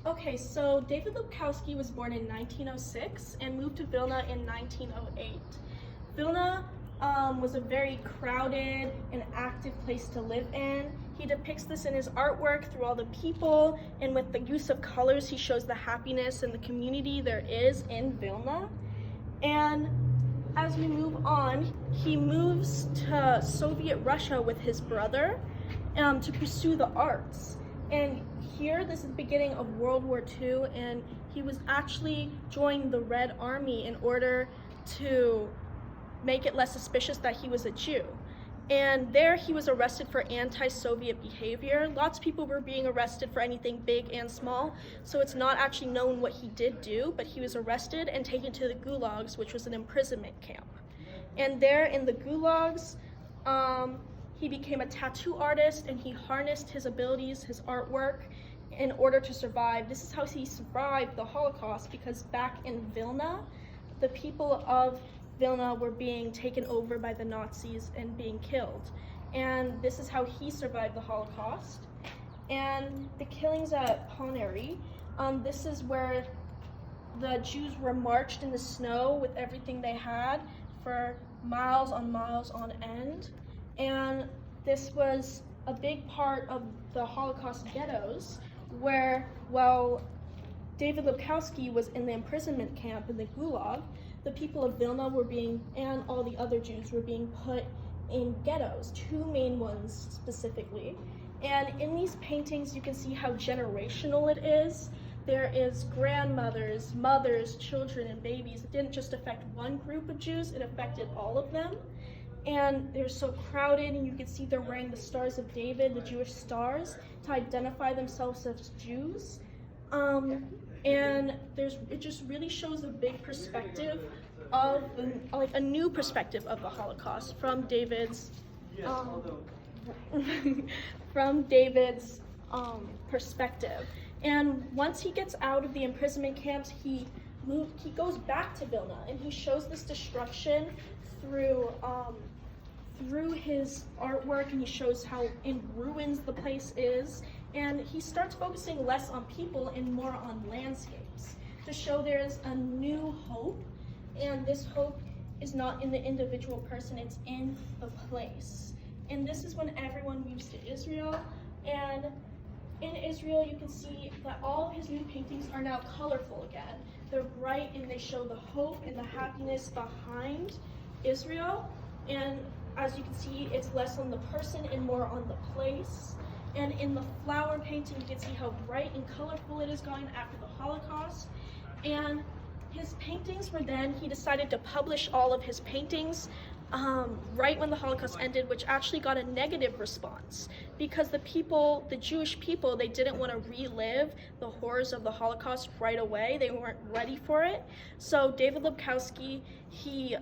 Okay, so David Labkovski was born in 1906 and moved to Vilna in 1908. Vilna was a very crowded and active place to live in. He depicts this in his artwork through all the people, and with the use of colors, he shows the happiness and the community there is in Vilna. And as we move on, he moves to Soviet Russia with his brother to pursue the arts. And here, this is the beginning of World War II, and he was actually joining the Red Army in order to make it less suspicious that he was a Jew. And there he was arrested for anti-Soviet behavior. Lots of people were being arrested for anything big and small, so it's not actually known what he did do, but he was arrested and taken to the gulags, which was an imprisonment camp. And there in the gulags, he became a tattoo artist, and he harnessed his abilities, his artwork, in order to survive. This is how he survived the Holocaust, because back in Vilna, the people of Vilna were being taken over by the Nazis and being killed. And this is how he survived the Holocaust. And the killings at Ponary, this is where the Jews were marched in the snow with everything they had for miles on end. And this was a big part of the Holocaust ghettos, where, while David Labkovski was in the imprisonment camp in the Gulag, the people of Vilna and all the other Jews were being put in ghettos, two main ones specifically. And in these paintings, you can see how generational it is. There is grandmothers, mothers, children, and babies. It didn't just affect one group of Jews, it affected all of them. And they're so crowded, and you can see they're wearing the Stars of David, the Jewish stars, to identify themselves as Jews. And it just really shows a big perspective of, a new perspective of the Holocaust from David's perspective. And once he gets out of the imprisonment camps, he goes back to Vilna, and he shows this destruction through his artwork, and he shows how in ruins the place is. And he starts focusing less on people and more on landscapes to show there's a new hope, and this hope is not in the individual person, it's in the place. And this is when everyone moves to Israel, and in Israel you can see that all of his new paintings are now colorful again. They're bright, and they show the hope and the happiness behind Israel. And as you can see, it's less on the person and more on the place. And in the flower painting, you can see how bright and colorful it is going after the Holocaust. And his paintings he decided to publish all of his paintings right when the Holocaust ended, which actually got a negative response, because the Jewish people, they didn't want to relive the horrors of the Holocaust right away. They weren't ready for it. So David Labkovski, he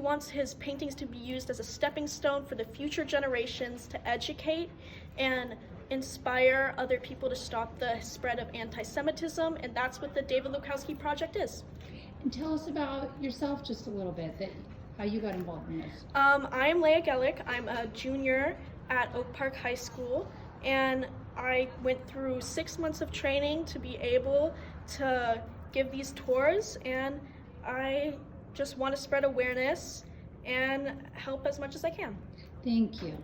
wants his paintings to be used as a stepping stone for the future generations to educate and inspire other people to stop the spread of anti-Semitism, and that's what the David Labkovski Project is. And tell us about yourself just a little bit, how you got involved in this. I'm Leah Gelick. I'm a junior at Oak Park High School, and I went through 6 months of training to be able to give these tours, and I just want to spread awareness and help as much as I can. Thank you.